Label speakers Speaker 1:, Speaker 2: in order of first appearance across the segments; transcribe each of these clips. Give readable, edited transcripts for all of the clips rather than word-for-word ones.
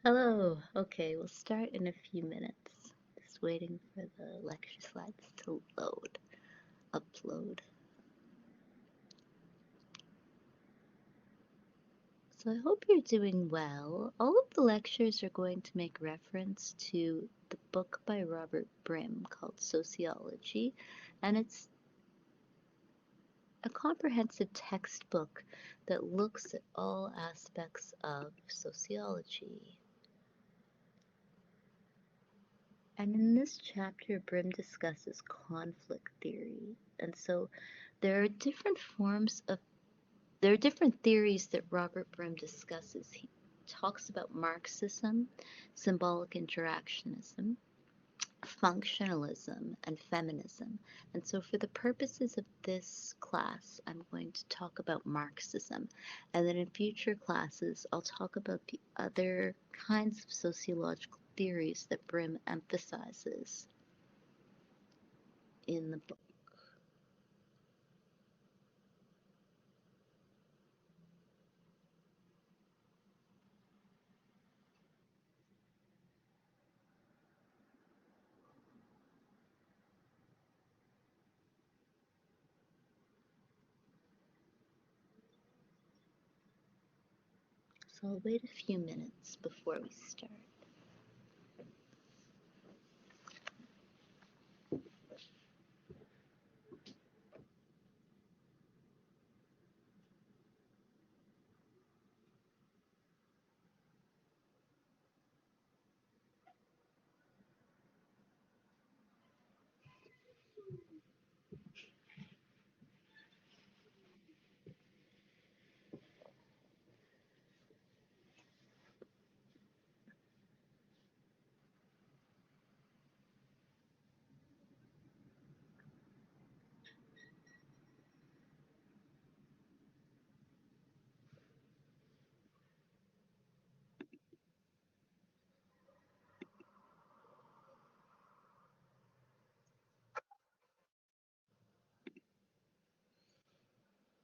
Speaker 1: Hello. Okay, we'll start in a few minutes. Just waiting for the lecture slides to load, upload. So I hope you're doing well. All of the lectures are going to make reference to the book by Robert Brim called Sociology, and it's a comprehensive textbook that looks at all aspects of sociology. And in this chapter, Brim discusses conflict theory. And so there are different theories that Robert Brim discusses. He talks about Marxism, symbolic interactionism, functionalism, and feminism. And so for the purposes of this class, I'm going to talk about Marxism. And then in future classes, I'll talk about the other kinds of sociological theories that Brim emphasizes in the book. So I'll wait a few minutes before we start.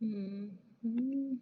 Speaker 1: Mm-hmm.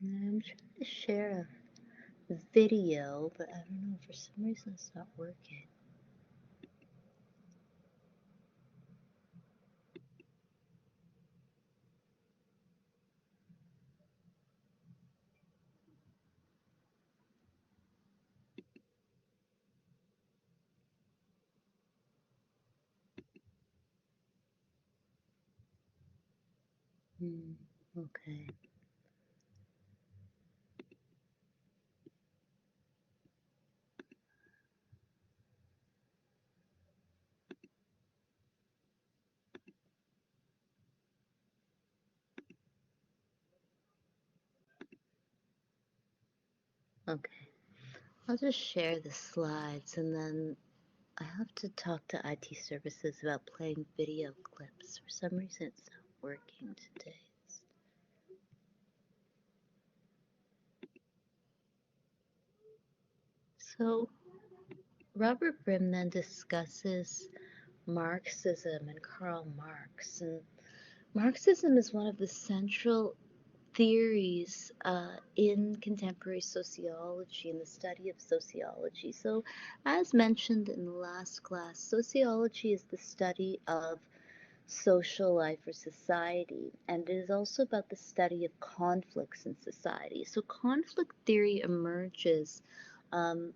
Speaker 1: I'm trying to share a video, but I don't know, for some reason it's not working. Okay. Okay. I'll just share the slides and then I have to talk to IT services about playing video clips. For some reason it's not working today. So Robert Brim then discusses Marxism and Karl Marx. And Marxism is one of the central theories in contemporary sociology and the study of sociology. So, as mentioned in the last class, sociology is the study of social life or society, and it is also about the study of conflicts in society. So, conflict theory emerges um,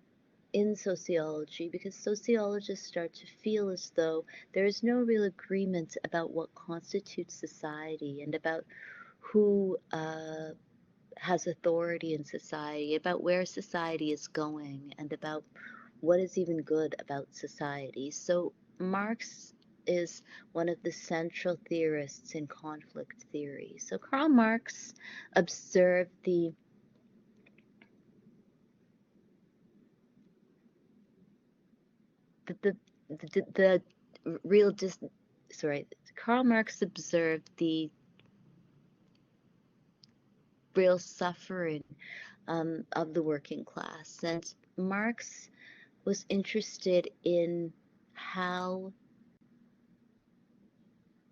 Speaker 1: in sociology because sociologists start to feel as though there is no real agreement about what constitutes society and about who has authority in society, about where society is going, and about what is even good about society. So, Marx is one of the central theorists in conflict theory. So, Karl Marx observed the, the real dis sorry, Karl Marx observed the real suffering of the working class, and Marx was interested in how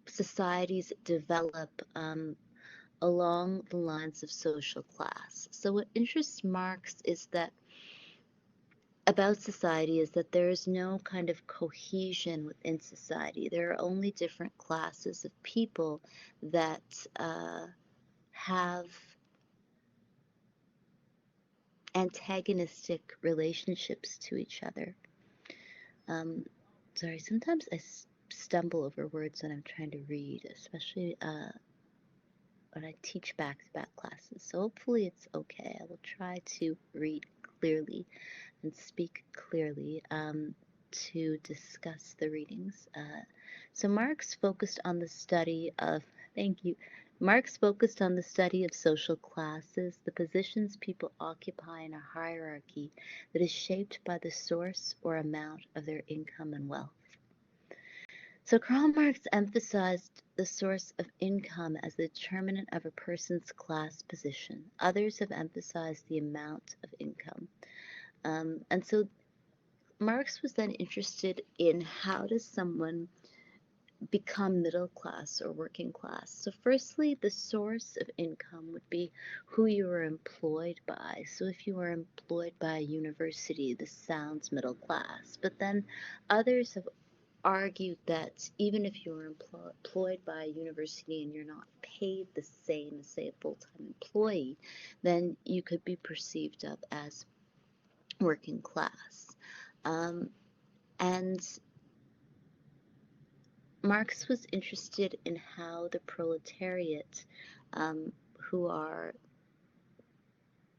Speaker 1: societies develop along the lines of social class. So, what interests Marx is that about society is that there is no kind of cohesion within society. There are only different classes of people that have antagonistic relationships to each other. Um, sorry, sometimes I stumble over words when I'm trying to read, especially when I teach back-to-back classes. So hopefully it's okay. I will try to read clearly and speak clearly to discuss the readings. So Marx focused on the study of, thank you, Marx focused on the study of social classes, the positions people occupy in a hierarchy that is shaped by the source or amount of their income and wealth. So Karl Marx emphasized the source of income as the determinant of a person's class position. Others have emphasized the amount of income. And so Marx was then interested in how does someone become middle class or working class. So firstly, the source of income would be who you were employed by. So if you were employed by a university, this sounds middle class. But then others have argued that even if you're employed by a university and you're not paid the same as, say, a full-time employee, then you could be perceived of as working class. Um, and Marx was interested in how the proletariat, who are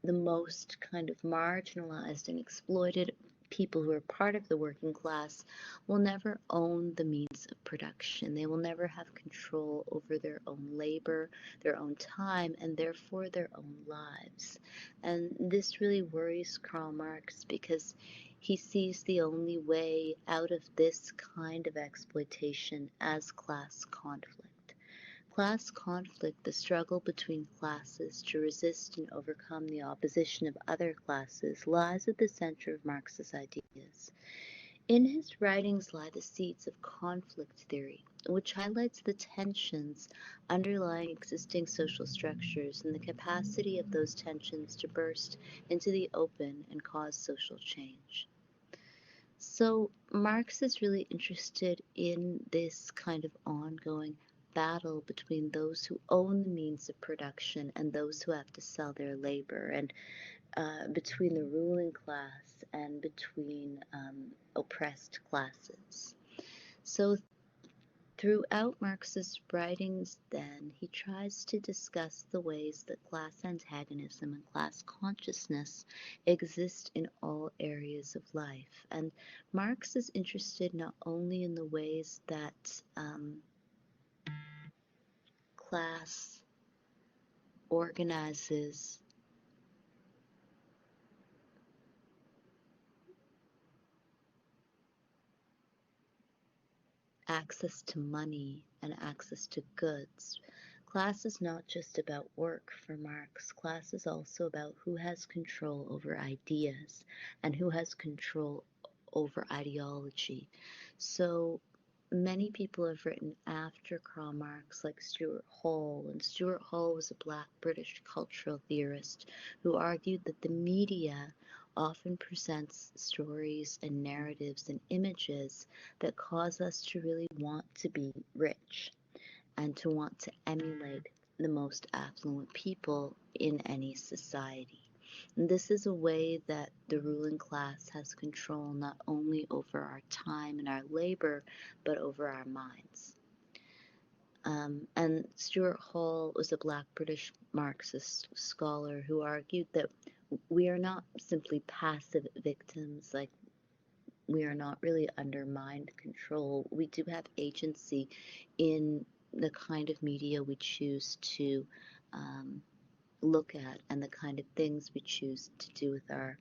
Speaker 1: the most kind of marginalized and exploited people who are part of the working class, will never own the means of production. They will never have control over their own labor, their own time, and therefore their own lives. And this really worries Karl Marx because he sees the only way out of this kind of exploitation as class conflict. Class conflict, the struggle between classes to resist and overcome the opposition of other classes, lies at the center of Marx's ideas. In his writings lie the seeds of conflict theory, which highlights the tensions underlying existing social structures and the capacity of those tensions to burst into the open and cause social change. So Marx is really interested in this kind of ongoing battle between those who own the means of production and those who have to sell their labor, and between the ruling class and between oppressed classes. So throughout Marx's writings, then, he tries to discuss the ways that class antagonism and class consciousness exist in all areas of life. And Marx is interested not only in the ways that class organizes access to money and access to goods. Class is not just about work for Marx. Class is also about who has control over ideas and who has control over ideology. So many people have written after Karl Marx, like Stuart Hall, and Stuart Hall was a black British cultural theorist who argued that the media often presents stories and narratives and images that cause us to really want to be rich and to want to emulate the most affluent people in any society. And this is a way that the ruling class has control not only over our time and our labor, but over our minds. And Stuart Hall was a black British Marxist scholar who argued that we are not simply passive victims, like we are not really under mind control. We do have agency in the kind of media we choose to um, look at and the kind of things we choose to do with our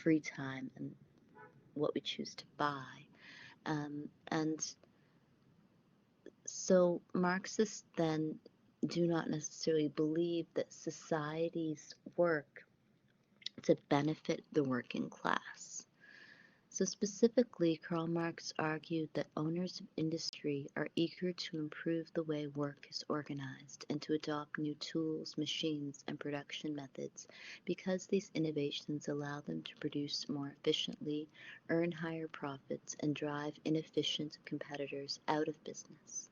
Speaker 1: free time and what we choose to buy. And so Marxists then do not necessarily believe that societies work to benefit the working class. So specifically, Karl Marx argued that owners of industry are eager to improve the way work is organized and to adopt new tools, machines, and production methods because these innovations allow them to produce more efficiently, earn higher profits, and drive inefficient competitors out of business.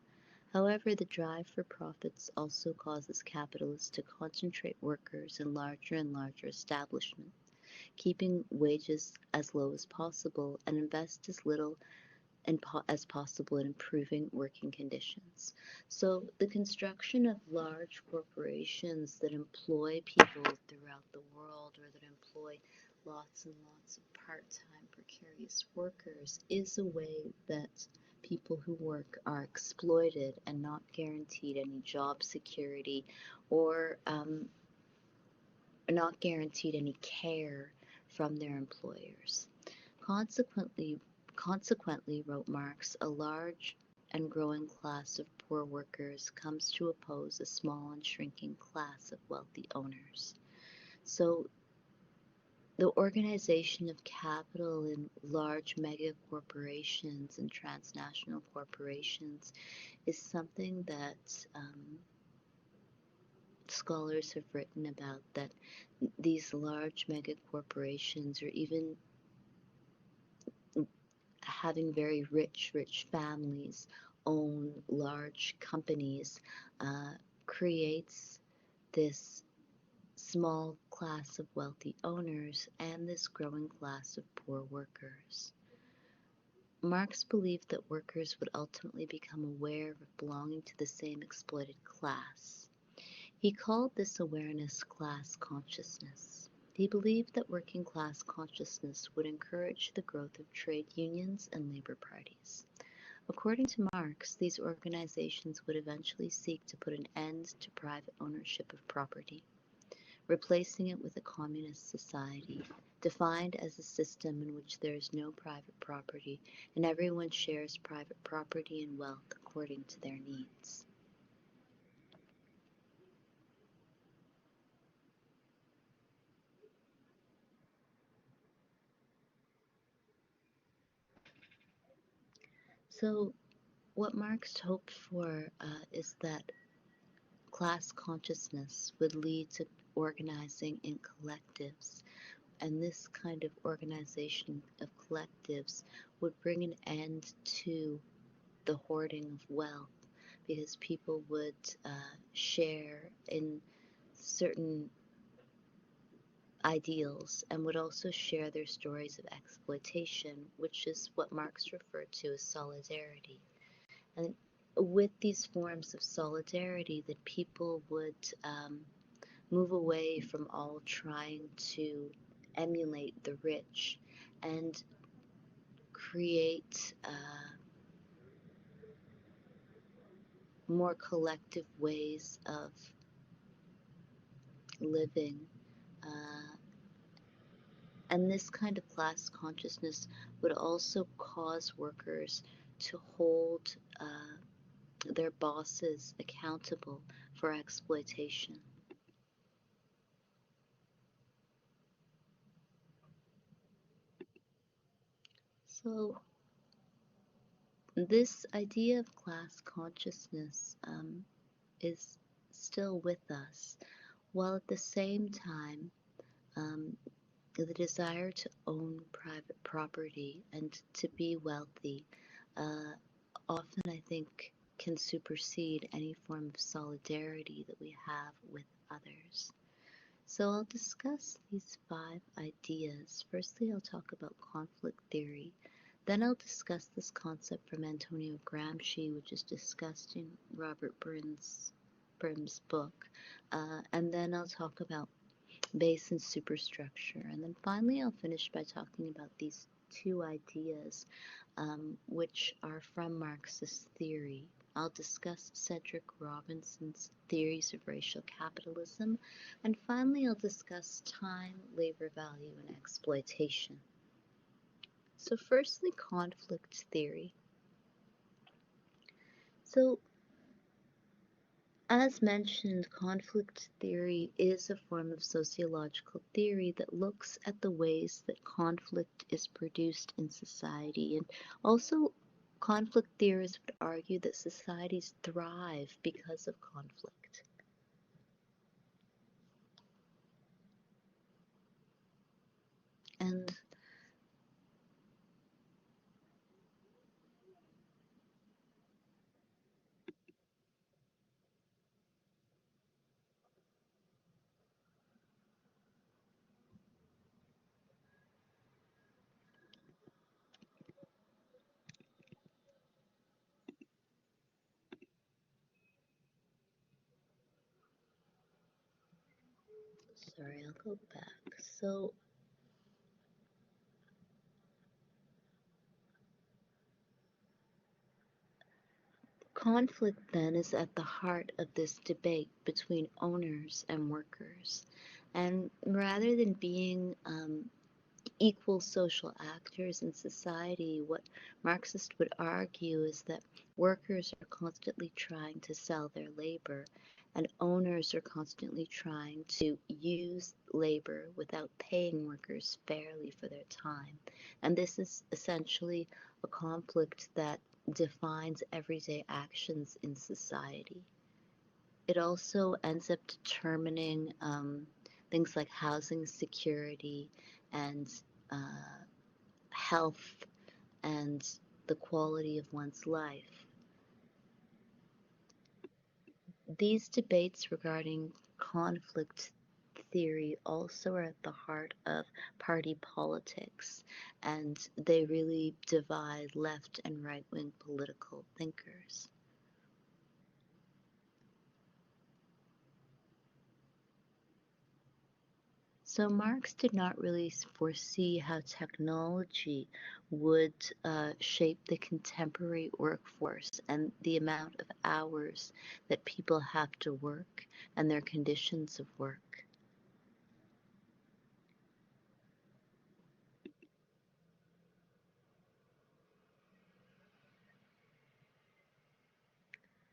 Speaker 1: However, the drive for profits also causes capitalists to concentrate workers in larger and larger establishments, keeping wages as low as possible, and invest as little as possible in improving working conditions. So the construction of large corporations that employ people throughout the world or that employ lots and lots of part-time precarious workers is a way that people who work are exploited and not guaranteed any job security or not guaranteed any care from their employers. Consequently, consequently, wrote Marx, a large and growing class of poor workers comes to oppose a small and shrinking class of wealthy owners. So the organization of capital in large mega corporations and transnational corporations is something that scholars have written about, that these large mega corporations or even having very rich families own large companies creates this small class of wealthy owners and this growing class of poor workers. Marx believed that workers would ultimately become aware of belonging to the same exploited class. He called this awareness class consciousness. He believed that working class consciousness would encourage the growth of trade unions and labor parties. According to Marx, these organizations would eventually seek to put an end to private ownership of property, replacing it with a communist society, defined as a system in which there is no private property and everyone shares private property and wealth according to their needs. So what Marx hoped for is that class consciousness would lead to organizing in collectives, and this kind of organization of collectives would bring an end to the hoarding of wealth because people would share in certain ideals and would also share their stories of exploitation, which is what Marx referred to as solidarity. And with these forms of solidarity, that people would move away from all trying to emulate the rich and create more collective ways of living. Uh, and this kind of class consciousness would also cause workers to hold their bosses accountable for exploitation. So This idea of class consciousness is still with us, while at the same time, um, the desire to own private property and to be wealthy uh, often, I think, can supersede any form of solidarity that we have with others. So I'll discuss these five ideas. Firstly, I'll talk about conflict theory. Then I'll discuss this concept from Antonio Gramsci, which is discussed in Robert Brim's book. And then I'll talk about base and superstructure. And then finally, I'll finish by talking about these two ideas, which are from Marxist theory. I'll discuss Cedric Robinson's theories of racial capitalism. And finally, I'll discuss time, labor value, and exploitation. So, firstly, conflict theory. So, as mentioned, conflict theory is a form of sociological theory that looks at the ways that conflict is produced in society. And also, conflict theorists would argue that societies thrive because of conflict. And sorry, I'll go back. So, conflict then is at the heart of this debate between owners and workers. And rather than being equal social actors in society, what Marxists would argue is that workers are constantly trying to sell their labor, and owners are constantly trying to use labor without paying workers fairly for their time. And this is essentially a conflict that defines everyday actions in society. It also ends up determining things like housing security and uh, health and the quality of one's life. These debates regarding conflict theory also are at the heart of party politics, and they really divide left and right wing political thinkers. So Marx did not really foresee how technology would shape the contemporary workforce and the amount of hours that people have to work and their conditions of work.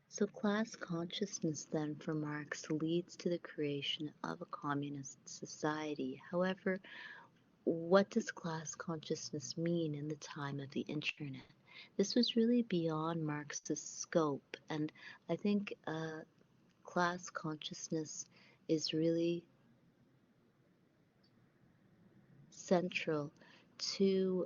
Speaker 1: So class consciousness then for Marx leads to the creation of a communist society. However, what does class consciousness mean in the time of the internet? This was really beyond Marx's scope, and I think class consciousness is really central to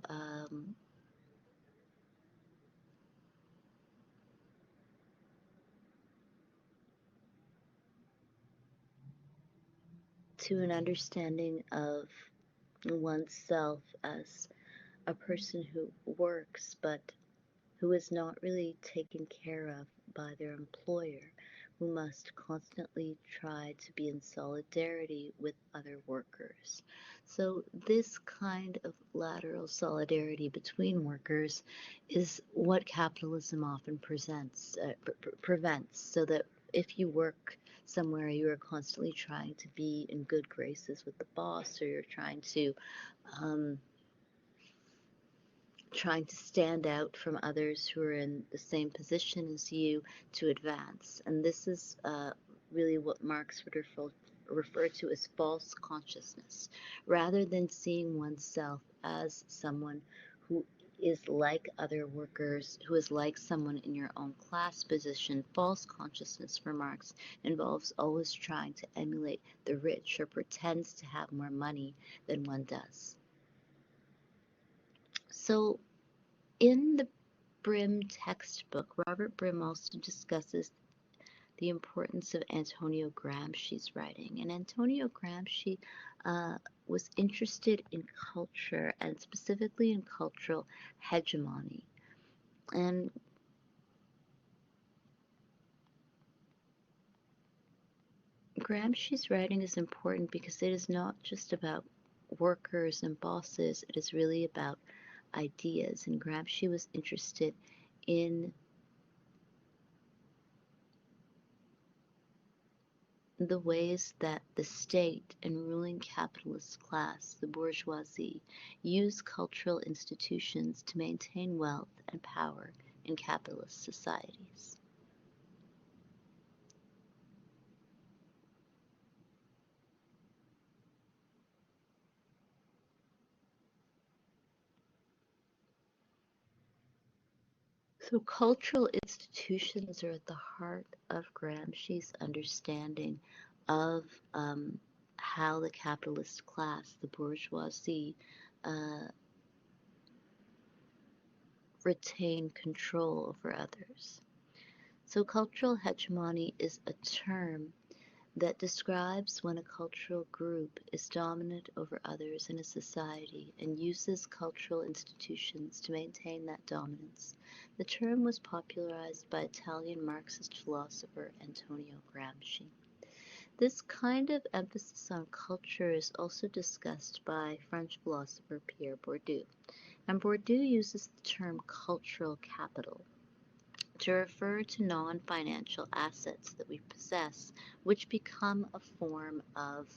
Speaker 1: to an understanding of oneself as a person who works but who is not really taken care of by their employer, who must constantly try to be in solidarity with other workers. So, this kind of lateral solidarity between workers is what capitalism often prevents, so that if you work somewhere, you are constantly trying to be in good graces with the boss, or you're um, trying to stand out from others who are in the same position as you to advance. And this is really what Marx would refer to as false consciousness, rather than seeing oneself as someone who is like other workers, who is like someone in your own class position. False consciousness for Marx involves always trying to emulate the rich or pretends to have more money than one does. So in the Brim textbook, Robert Brim also discusses the importance of Antonio Gramsci's writing. And Antonio Gramsci uh, was interested in culture and specifically in cultural hegemony. And Gramsci's writing is important because it is not just about workers and bosses, it is really about ideas. And Gramsci was interested in the ways that the state and ruling capitalist class, the bourgeoisie, use cultural institutions to maintain wealth and power in capitalist societies. So cultural institutions are at the heart of Gramsci's understanding of how the capitalist class, the bourgeoisie, uh, retain control over others. So cultural hegemony is a term that describes when a cultural group is dominant over others in a society and uses cultural institutions to maintain that dominance. The term was popularized by Italian Marxist philosopher Antonio Gramsci. This kind of emphasis on culture is also discussed by French philosopher Pierre Bourdieu. And Bourdieu uses the term cultural capital to refer to non-financial assets that we possess, which become a form of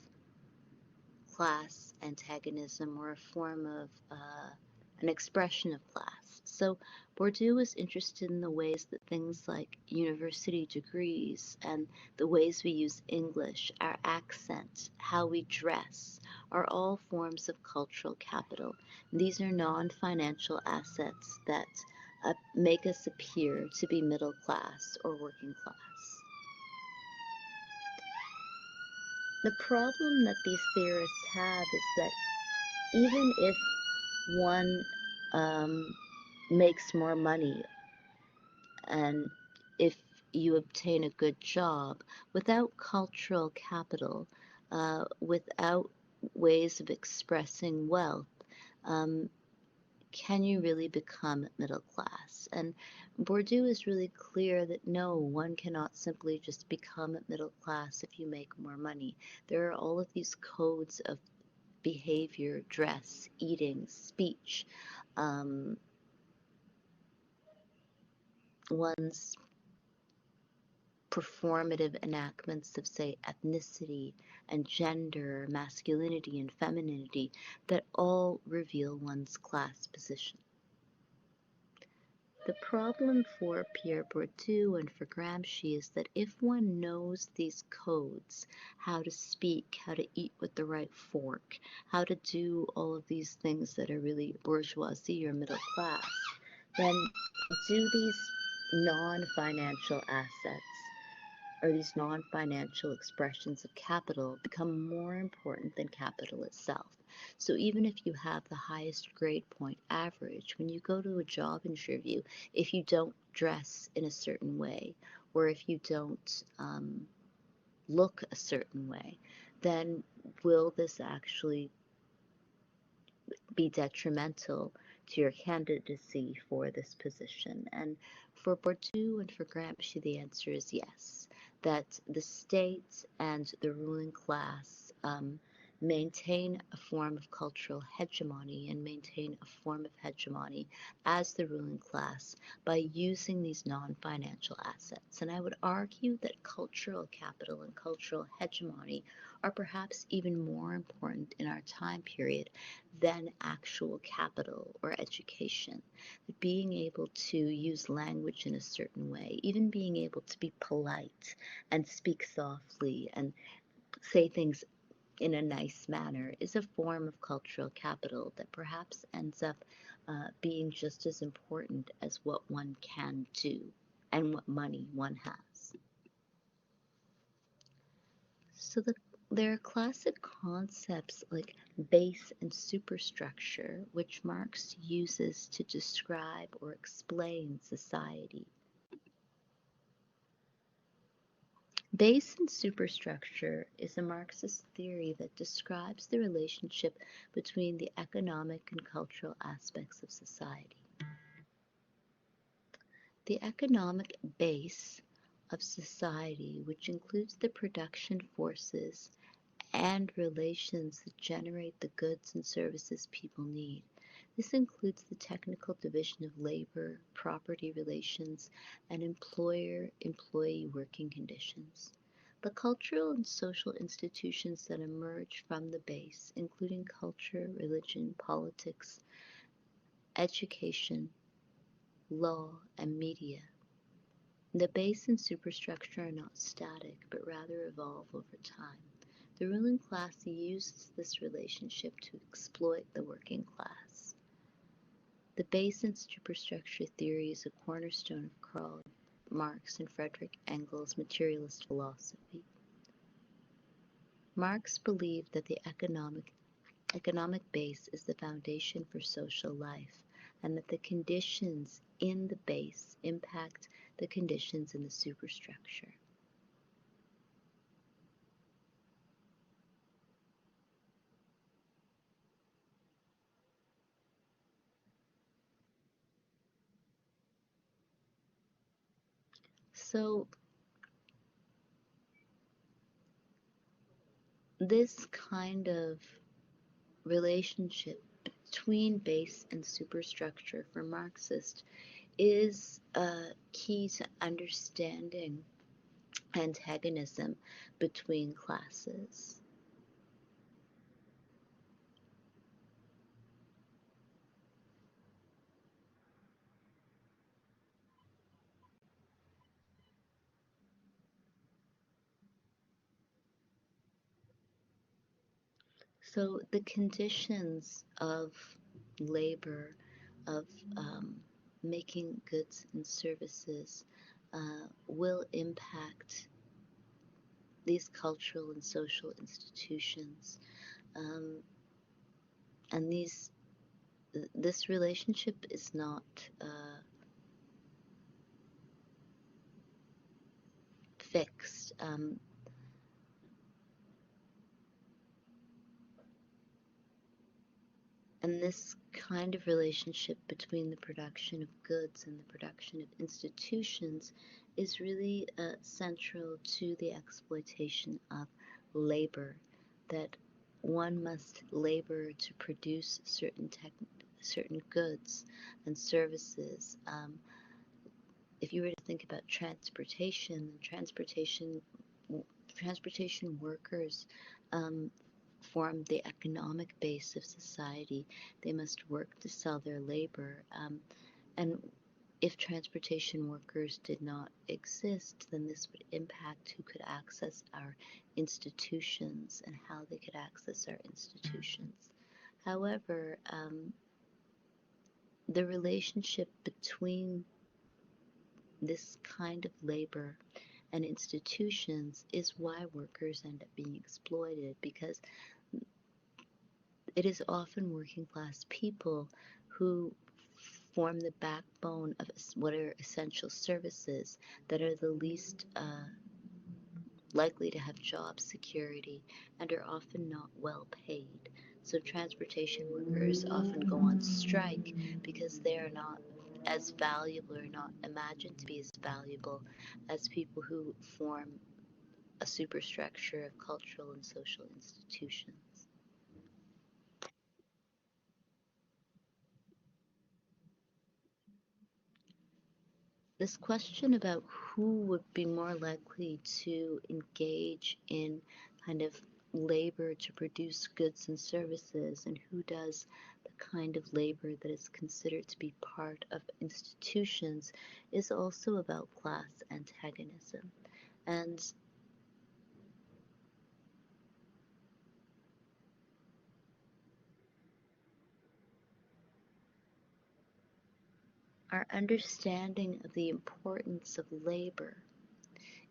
Speaker 1: class antagonism or a form of an expression of class. So Bourdieu was interested in the ways that things like university degrees and the ways we use English, our accent, how we dress, are all forms of cultural capital. These are non-financial assets that make us appear to be middle class or working class. The problem that these theorists have is that even if one makes more money and if you obtain a good job, without cultural capital, without ways of expressing wealth, um, can you really become middle class? And Bourdieu is really clear that no, one cannot simply just become middle class if you make more money. There are all of these codes of behavior, dress, eating, speech, um, one's performative enactments of, say, ethnicity and gender, masculinity and femininity, that all reveal one's class position. The problem for Pierre Bourdieu and for Gramsci is that if one knows these codes, how to speak, how to eat with the right fork, how to do all of these things that are really bourgeoisie or middle class, then do these non-financial assets or these non-financial expressions of capital become more important than capital itself. So even if you have the highest grade point average, when you go to a job interview, if you don't dress in a certain way, or if you don't look a certain way, then will this actually be detrimental to your candidacy for this position? And for Bourdieu and for Gramsci, the answer is yes, that the state and the ruling class maintain a form of cultural hegemony and maintain a form of hegemony as the ruling class by using these non-financial assets. And I would argue that cultural capital and cultural hegemony are perhaps even more important in our time period than actual capital or education. Being able to use language in a certain way, even being able to be polite and speak softly and say things in a nice manner, is a form of cultural capital that perhaps ends up being just as important as what one can do and what money one has. So there are classic concepts like base and superstructure, which Marx uses to describe or explain society. Base and superstructure is a Marxist theory that describes the relationship between the economic and cultural aspects of society. The economic base of society, which includes the production forces and relations that generate the goods and services people need. This includes the technical division of labor, property relations, and employer-employee working conditions. The cultural and social institutions that emerge from the base, including culture, religion, politics, education, law, and media. The base and superstructure are not static, but rather evolve over time. The ruling class uses this relationship to exploit the working class. The base and superstructure theory is a cornerstone of Karl Marx and Friedrich Engels' materialist philosophy. Marx believed that the economic base is the foundation for social life, and that the conditions in the base impact the conditions in the superstructure. So this kind of relationship between base and superstructure for Marxists is key to understanding antagonism between classes. So the conditions of labor, of making goods and services, will impact these cultural and social institutions, um, and this relationship is not fixed. And this kind of relationship between the production of goods and the production of institutions is really central to the exploitation of labor, that one must labor to produce certain goods and services. If you were to think about transportation workers form the economic base of society. They must work to sell their labor. And if transportation workers did not exist, then this would impact who could access our institutions and how they could access our institutions. However, the relationship between this kind of labor and institutions is why workers end up being exploited, because it is often working class people who form the backbone of what are essential services that are the least likely to have job security and are often not well paid. So transportation workers often go on strike because they are not as valuable or not imagined to be as valuable as people who form a superstructure of cultural and social institutions. This question about who would be more likely to engage in kind of labor to produce goods and services, and who does the kind of labor that is considered to be part of institutions, is also about class antagonism. And our understanding of the importance of labor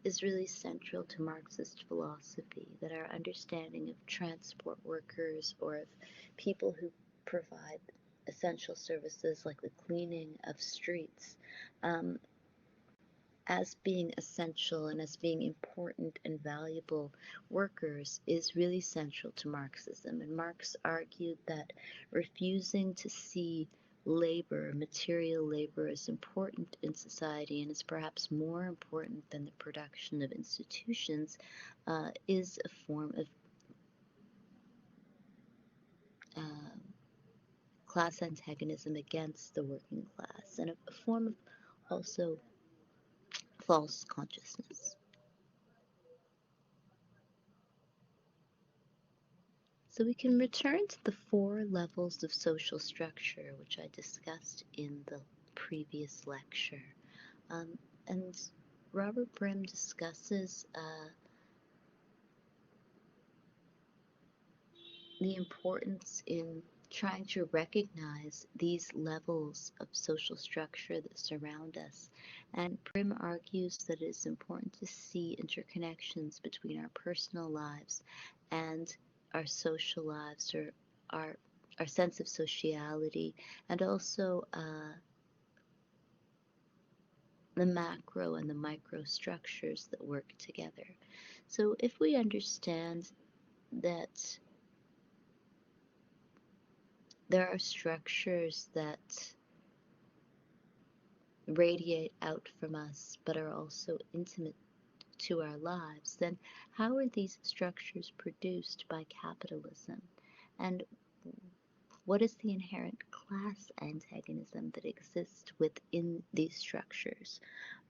Speaker 1: is really central to Marxist philosophy, that our understanding of transport workers or of people who provide essential services like the cleaning of streets um, as being essential and as being important and valuable workers is really central to Marxism. And Marx argued that refusing to see labor, material labor, as important in society and is perhaps more important than the production of institutions is a form of uh, class antagonism against the working class and a form of also false consciousness. So we can return to the four levels of social structure, which I discussed in the previous lecture. And Robert Brim discusses the importance in trying to recognize these levels of social structure that surround us. And Brim argues that it is important to see interconnections between our personal lives and our social lives, or our sense of sociality, and also the macro and the micro structures that work together. So if we understand that there are structures that radiate out from us but are also intimate to our lives, then how are these structures produced by capitalism? And what is the inherent class antagonism that exists within these structures?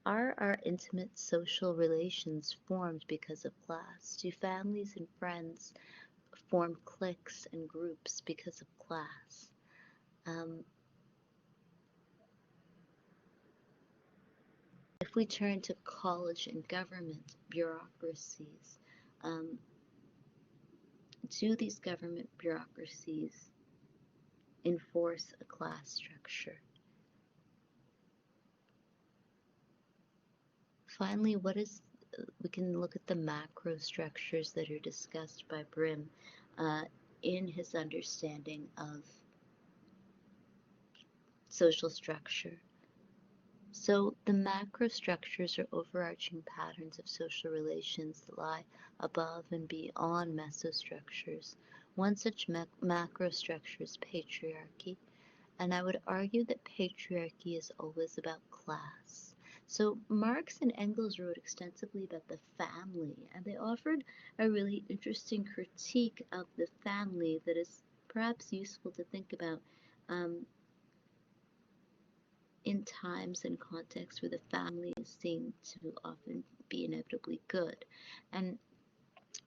Speaker 1: Are our intimate social relations formed because of class? Do families and friends form cliques and groups because of class? Um, if we turn to college and government bureaucracies, um, do these government bureaucracies enforce a class structure? Finally, we can look at the macro structures that are discussed by Brim uh, in his understanding of social structure. So the macro structures are overarching patterns of social relations that lie above and beyond mesostructures. One such macro structure is patriarchy, and I would argue that patriarchy is always about class. So Marx and Engels wrote extensively about the family, and they offered a really interesting critique of the family that is perhaps useful to think about um, in times and contexts where the family is seen to often be inevitably good. And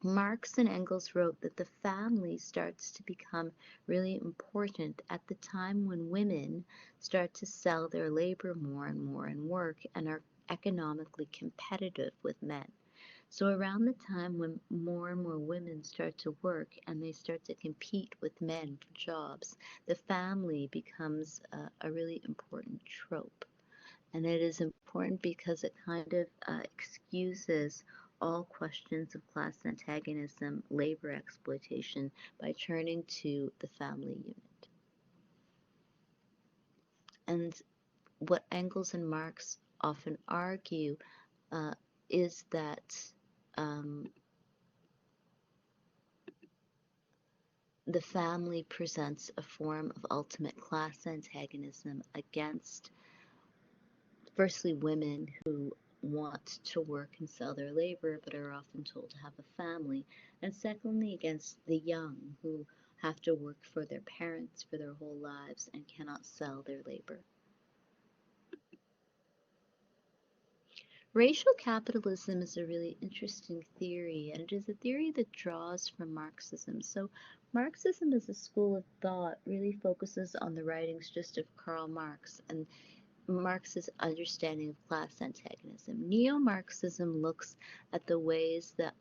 Speaker 1: Marx and Engels wrote that the family starts to become really important at the time when women start to sell their labor more and more in work and are economically competitive with men. So around the time when more and more women start to work and they start to compete with men for jobs, the family becomes a really important trope. And it is important because it kind of excuses all questions of class antagonism, labor exploitation, by turning to the family unit. And what Engels and Marx often argue is that um, the family presents a form of ultimate class antagonism against, firstly, women who want to work and sell their labor but are often told to have a family, and secondly, against the young who have to work for their parents for their whole lives and cannot sell their labor. Racial capitalism is a really interesting theory, and it is a theory that draws from Marxism. So Marxism as a school of thought really focuses on the writings just of Karl Marx and Marx's understanding of class antagonism. Neo-Marxism looks at the ways that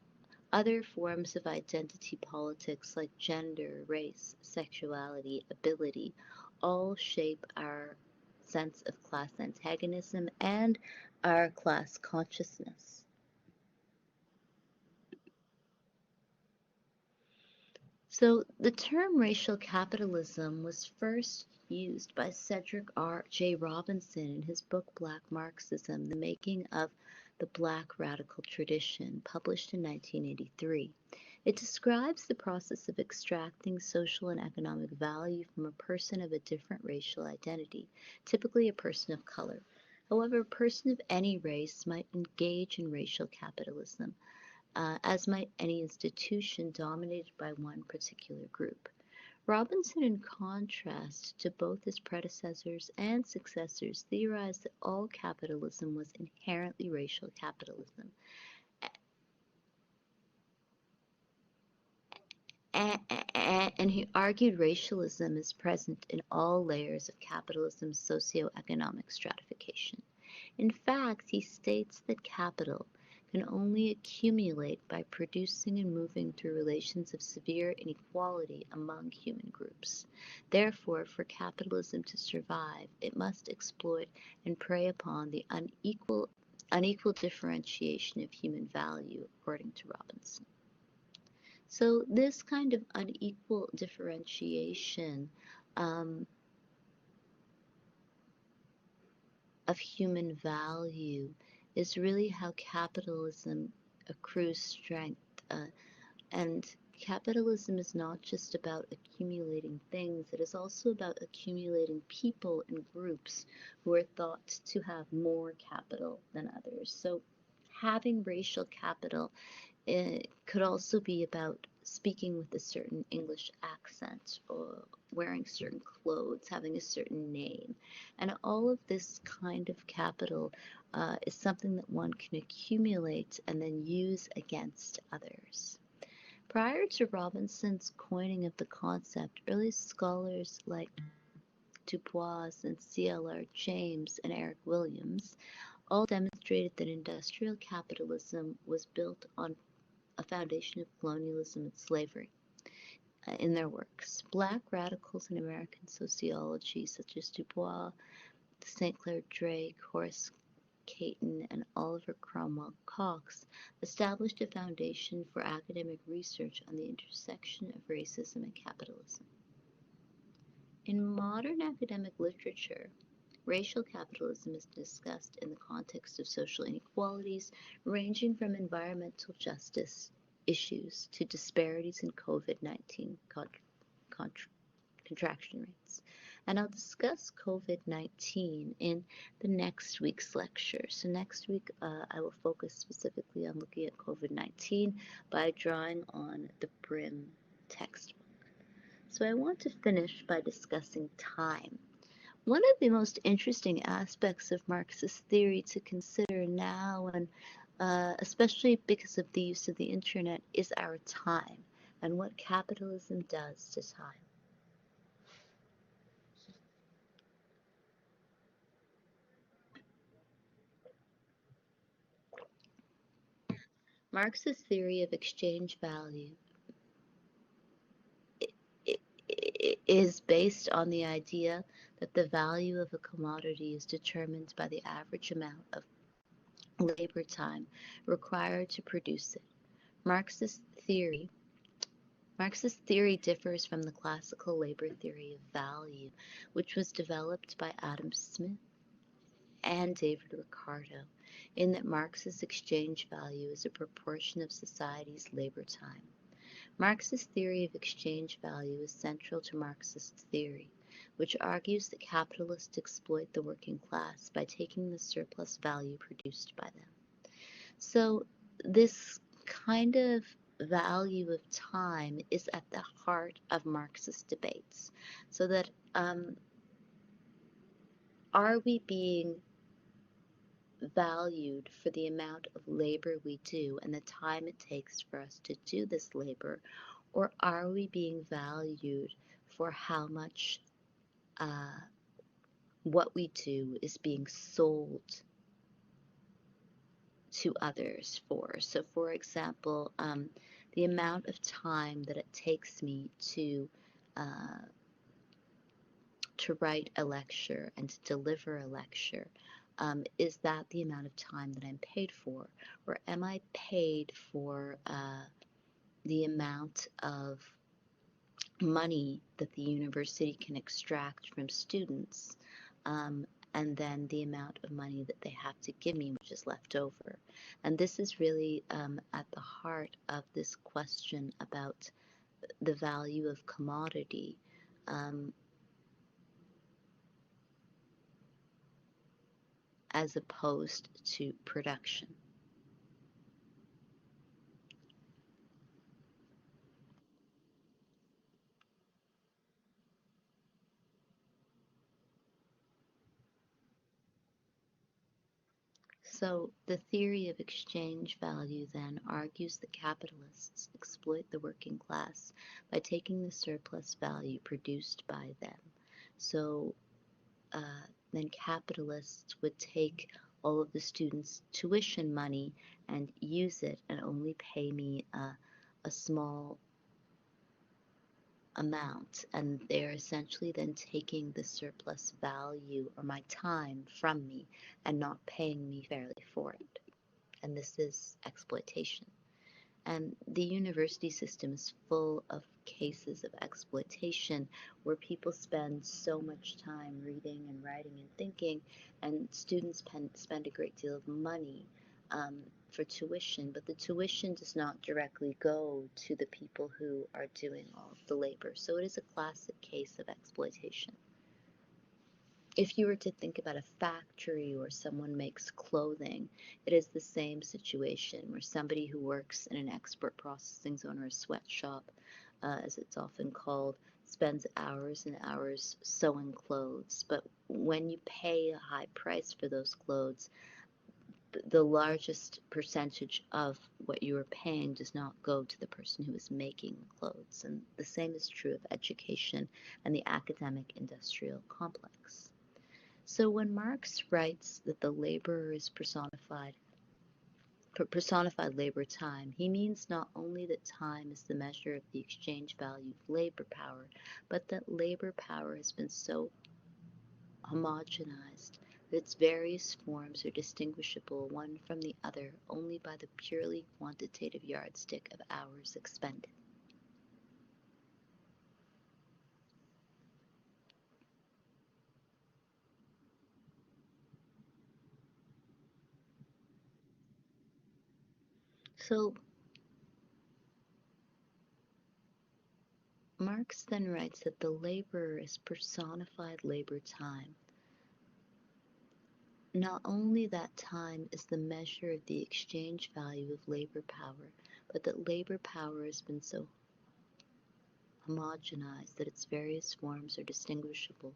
Speaker 1: other forms of identity politics like gender, race, sexuality, ability all shape our sense of class antagonism and our class consciousness. So the term racial capitalism was first used by Cedric R. J. Robinson in his book Black Marxism, The Making of the Black Radical Tradition, published in 1983. It describes the process of extracting social and economic value from a person of a different racial identity, typically a person of color. However, a person of any race might engage in racial capitalism, as might any institution dominated by one particular group. Robinson, in contrast to both his predecessors and successors, theorized that all capitalism was inherently racial capitalism, and he argued racialism is present in all layers of capitalism's socioeconomic stratification. In fact, he states that capital can only accumulate by producing and moving through relations of severe inequality among human groups. Therefore, for capitalism to survive, it must exploit and prey upon the unequal differentiation of human value, according to Robinson. So this kind of unequal differentiation um, of human value is really how capitalism accrues strength. And capitalism is not just about accumulating things, it is also about accumulating people and groups who are thought to have more capital than others. So having racial capital, it could also be about speaking with a certain English accent or wearing certain clothes, having a certain name. And all of this kind of capital is something that one can accumulate and then use against others. Prior to Robinson's coining of the concept, early scholars like Du Bois and C.L.R. James and Eric Williams all demonstrated that industrial capitalism was built on a foundation of colonialism and slavery in their works. Black radicals in American sociology, such as Du Bois, St. Clair Drake, Horace Caton, and Oliver Cromwell Cox, established a foundation for academic research on the intersection of racism and capitalism. In modern academic literature, racial capitalism is discussed in the context of social inequalities, ranging from environmental justice issues to disparities in COVID-19 contraction rates. And I'll discuss COVID-19 in the next week's lecture. So next week, I will focus specifically on looking at COVID-19 by drawing on the Brim textbook. So I want to finish by discussing time. One of the most interesting aspects of Marxist theory to consider now, and especially because of the use of the internet, is our time and what capitalism does to time. Marx's theory of exchange value is based on the idea that the value of a commodity is determined by the average amount of labor time required to produce it. Marxist theory differs from the classical labor theory of value, which was developed by Adam Smith and David Ricardo, in that Marx's exchange value is a proportion of society's labor time. Marx's theory of exchange value is central to Marxist theory, which argues that capitalists exploit the working class by taking the surplus value produced by them. So this kind of value of time is at the heart of Marxist debates. So that are we being valued for the amount of labor we do and the time it takes for us to do this labor, or are we being valued for how much what we do is being sold to others for? So for example, the amount of time that it takes me to to write a lecture and to deliver a lecture, is that the amount of time that I'm paid for? Or am I paid for the amount of money that the university can extract from students, um, and then the amount of money that they have to give me, which is left over? And this is really at the heart of this question about the value of commodity, um, as opposed to production. So, the theory of exchange value then argues that capitalists exploit the working class by taking the surplus value produced by them. So, then capitalists would take all of the students' tuition money and use it and only pay me a small amount, and they're essentially then taking the surplus value or my time from me and not paying me fairly for it. And this is exploitation. And the university system is full of cases of exploitation where people spend so much time reading and writing and thinking, and students spend a great deal of money um, for tuition, but the tuition does not directly go to the people who are doing all of the labor. So it is a classic case of exploitation. If you were to think about a factory or someone makes clothing, it is the same situation where somebody who works in an export processing zone or a sweatshop, as it's often called, spends hours and hours sewing clothes. But when you pay a high price for those clothes, the largest percentage of what you are paying does not go to the person who is making the clothes. And the same is true of education and the academic industrial complex. So when Marx writes that the laborer is personified labor time, he means not only that time is the measure of the exchange value of labor power, but that labor power has been so homogenized that its various forms are distinguishable one from the other only by the purely quantitative yardstick of hours expended. So Marx then writes that the laborer is personified labor time. Not only that time is the measure of the exchange value of labor power, but that labor power has been so homogenized that its various forms are distinguishable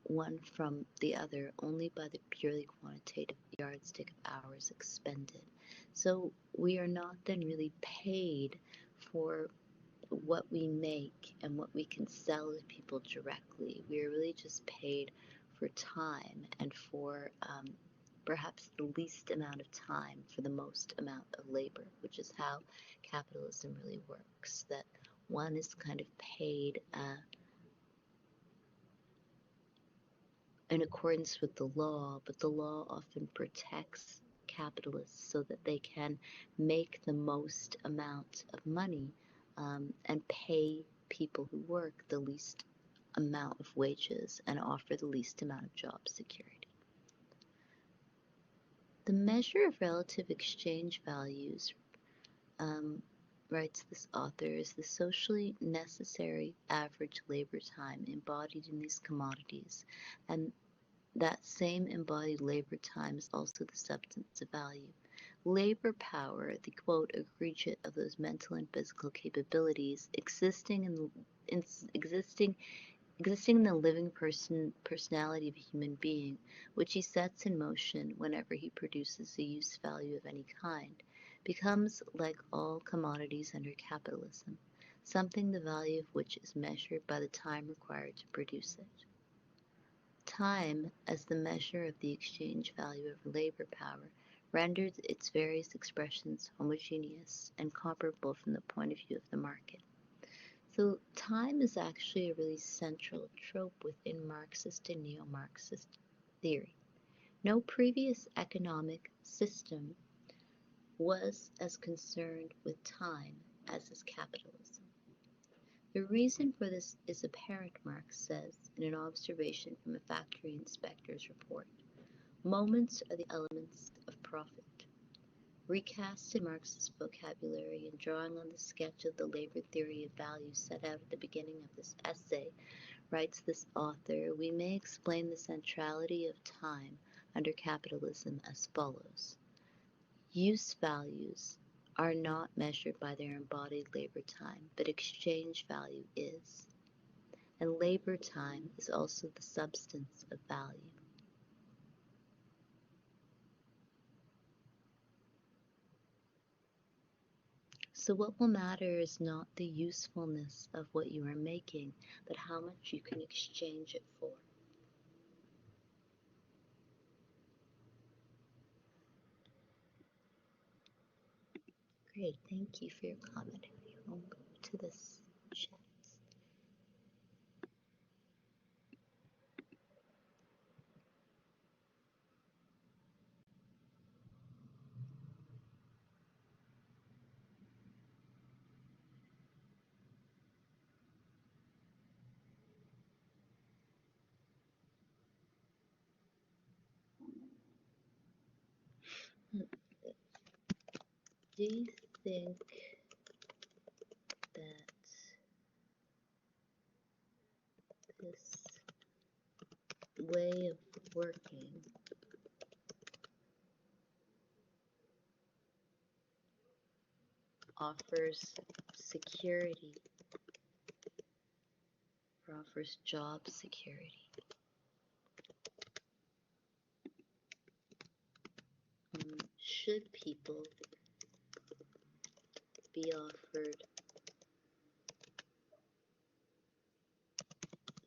Speaker 1: one from the other only by the purely quantitative yardstick of hours expended. So we are not then really paid for what we make and what we can sell to people directly. We are really just paid for time and for perhaps the least amount of time for the most amount of labor, which is how capitalism really works. That one is kind of paid in accordance with the law, but the law often protects capitalists so that they can make the most amount of money and pay people who work the least amount of wages and offer the least amount of job security. The measure of relative exchange values, writes this author, is the socially necessary average labor time embodied in these commodities, and that same embodied labor time is also the substance of value. Labor power, the quote aggregate of those mental and physical capabilities existing in the living personality of a human being, which he sets in motion whenever he produces a use value of any kind, becomes, like all commodities under capitalism, something the value of which is measured by the time required to produce it. Time, as the measure of the exchange value of labor power, renders its various expressions homogeneous and comparable from the point of view of the market. So time is actually a really central trope within Marxist and neo-Marxist theory. No previous economic system was as concerned with time as is capitalism. The reason for this is apparent, Marx says in an observation from a factory inspector's report. Moments are the elements of profit. Recast in Marx's vocabulary and drawing on the sketch of the labor theory of value set out at the beginning of this essay, writes this author, we may explain the centrality of time under capitalism as follows. Use values are not measured by their embodied labor time, but exchange value is. And labor time is also the substance of value. So what will matter is not the usefulness of what you are making, but how much you can exchange it for. Great, thank you for your comment. I'll move to this chat. Do you think that this way of working offers security or offers job security? Should people be offered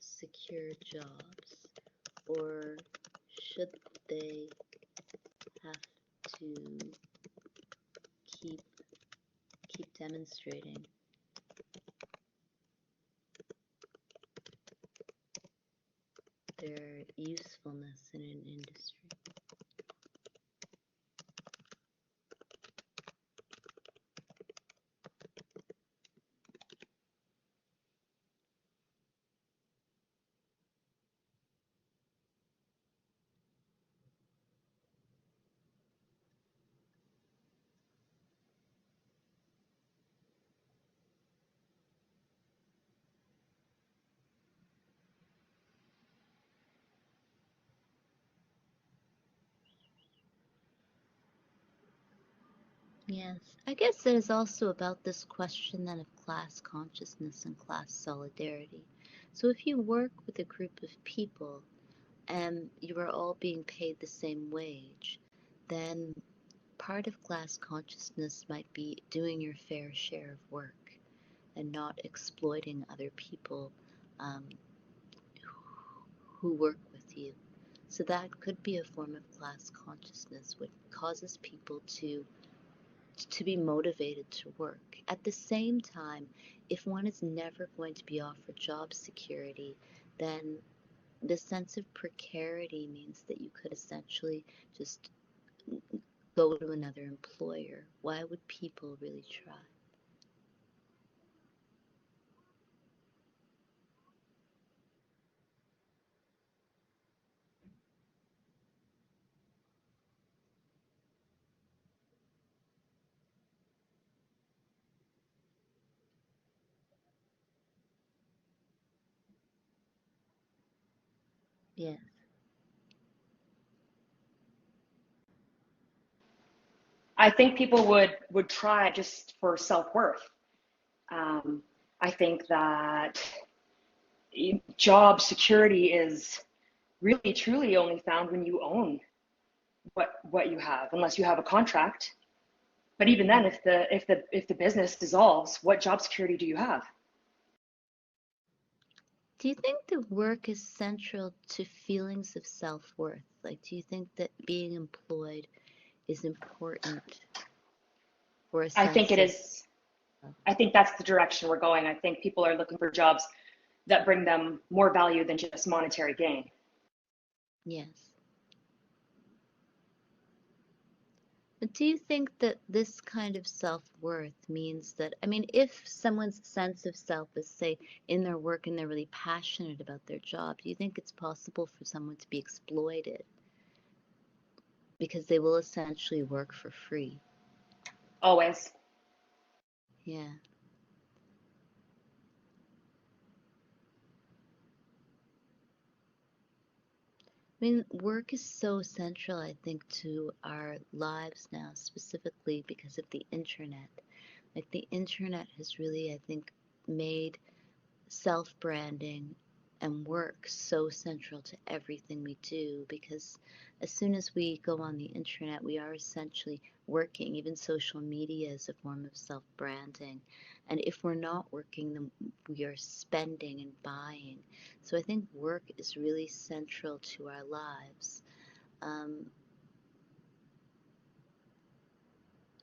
Speaker 1: secure jobs, or should they have to keep demonstrating their usefulness in an industry? Yes, I guess it is also about this question then of class consciousness and class solidarity. So if you work with a group of people and you are all being paid the same wage, then part of class consciousness might be doing your fair share of work and not exploiting other people um, who work with you. So that could be a form of class consciousness, which causes people to be motivated to work. At the same time, if one is never going to be offered job security, then the sense of precarity means that you could essentially just go to another employer. Why would people really try? Yes.
Speaker 2: I think people would try just for self-worth. Um, I think that job security is really truly only found when you own what you have, unless you have a contract. But even then, if the business dissolves, what job security do you have?
Speaker 1: Do you think that work is central to feelings of self-worth? Like, do you think that being employed is important for a
Speaker 2: I think
Speaker 1: sense
Speaker 2: it
Speaker 1: of
Speaker 2: is. I think that's the direction we're going. I think people are looking for jobs that bring them more value than just monetary gain.
Speaker 1: Yes. But do you think that this kind of self-worth means that, I mean, if someone's sense of self is, say, in their work and they're really passionate about their job, do you think it's possible for someone to be exploited because they will essentially work for free?
Speaker 2: Always.
Speaker 1: Yeah. I mean, work is so central, I think, to our lives now, specifically because of the internet. Like, the internet has really, I think, made self-branding and work so central to everything we do, because as soon as we go on the internet, we are essentially working. Even social media is a form of self-branding. And if we're not working, then we are spending and buying. So I think work is really central to our lives. Um,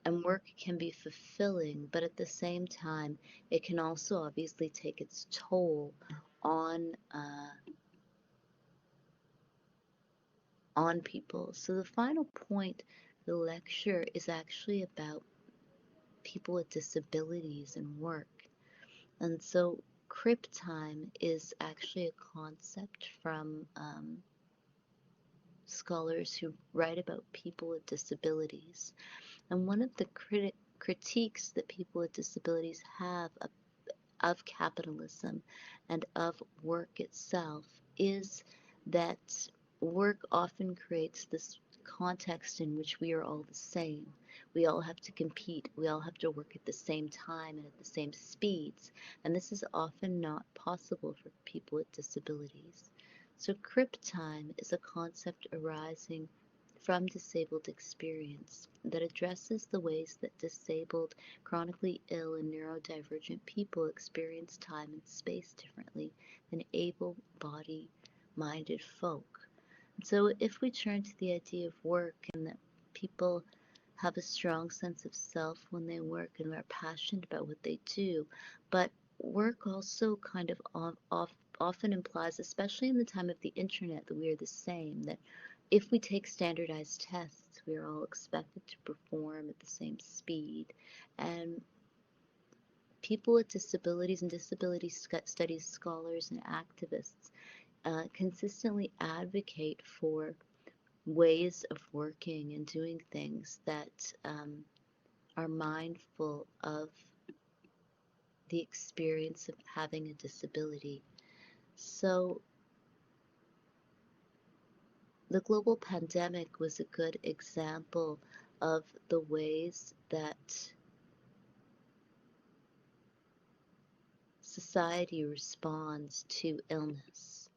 Speaker 1: and work can be fulfilling, but at the same time, it can also obviously take its toll on on people. So the final point of the lecture is actually about people with disabilities and work. And so crip time is actually a concept from scholars who write about people with disabilities. And one of the critiques that people with disabilities have of capitalism and of work itself is that work often creates this context in which we are all the same. We all have to compete, we all have to work at the same time and at the same speeds, and this is often not possible for people with disabilities. So crip time is a concept arising from disabled experience that addresses the ways that disabled, chronically ill, and neurodivergent people experience time and space differently than able-bodied minded folk. And so if we turn to the idea of work and that people have a strong sense of self when they work and are passionate about what they do, but work also kind of often implies, especially in the time of the internet, that we are the same, that if we take standardized tests, we are all expected to perform at the same speed. And people with disabilities and disability studies scholars and activists consistently advocate for ways of working and doing things that are mindful of the experience of having a disability. So the global pandemic was a good example of the ways that society responds to illness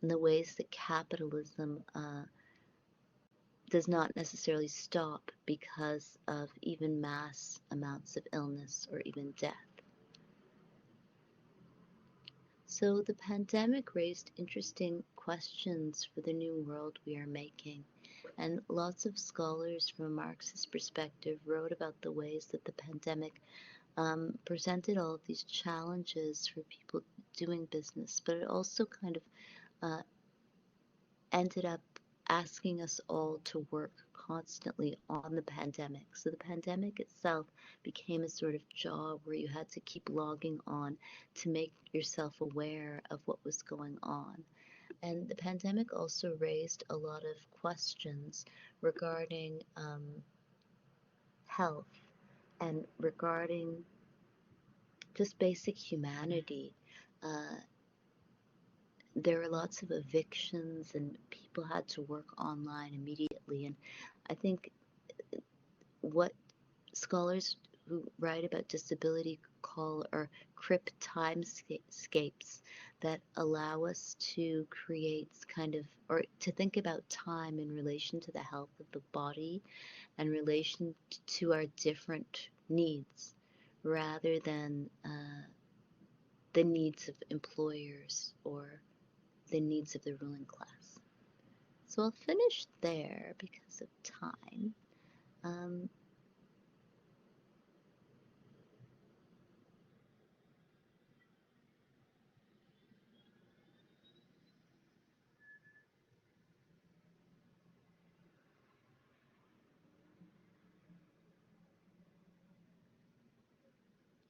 Speaker 1: and the ways that capitalism does not necessarily stop because of even mass amounts of illness or even death. So the pandemic raised interesting questions for the new world we are making, and lots of scholars from a Marxist perspective wrote about the ways that the pandemic presented all of these challenges for people doing business, but it also kind of uh, ended up asking us all to work constantly on the pandemic. So the pandemic itself became a sort of job where you had to keep logging on to make yourself aware of what was going on. And the pandemic also raised a lot of questions regarding health and regarding just basic humanity. Uh, there were lots of evictions and people had to work online immediately. And I think what scholars who write about disability call or crip timescapes that allow us to create kind of, or to think about time in relation to the health of the body and relation to our different needs rather than the needs of employers or the needs of the ruling class. So I'll finish there because of time. Um,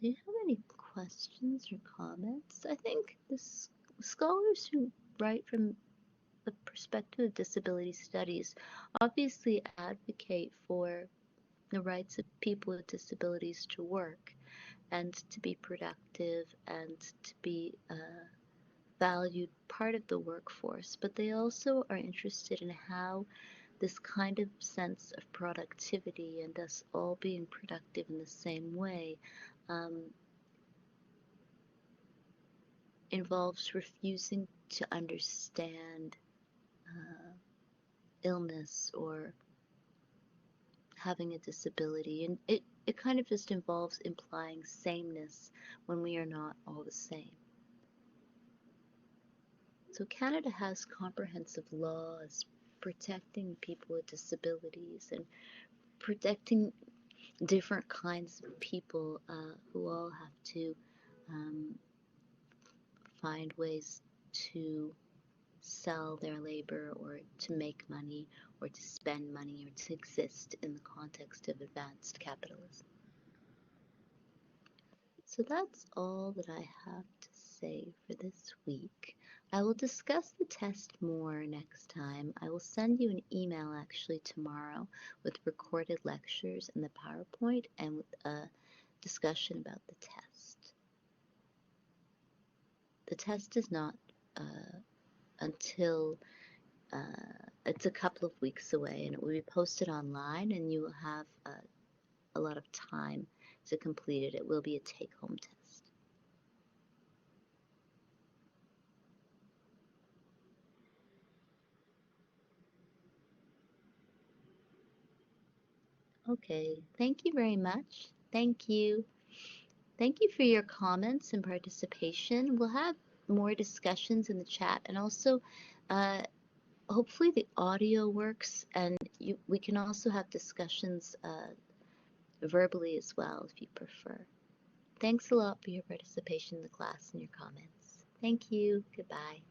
Speaker 1: Do you have any questions or comments? I think scholars who write from the perspective of disability studies obviously advocate for the rights of people with disabilities to work and to be productive and to be a valued part of the workforce, but they also are interested in how this kind of sense of productivity and us all being productive in the same way um, involves refusing to understand uh, illness or having a disability. And it kind of just involves implying sameness when we are not all the same. So Canada has comprehensive laws protecting people with disabilities and protecting different kinds of people who all have to um, find ways to sell their labor or to make money or to spend money or to exist in the context of advanced capitalism. So that's all that I have to say for this week. I will discuss the test more next time. I will send you an email actually tomorrow with recorded lectures and the PowerPoint and with a discussion about the test. The test is not until it's a couple of weeks away, and it will be posted online, and you will have a lot of time to complete it. It will be a take-home test. Okay, thank you very much. Thank you. Thank you for your comments and participation. We'll have more discussions in the chat, and also uh, hopefully the audio works, and we can also have discussions verbally as well if you prefer. Thanks a lot for your participation in the class and your comments. Thank you. Goodbye.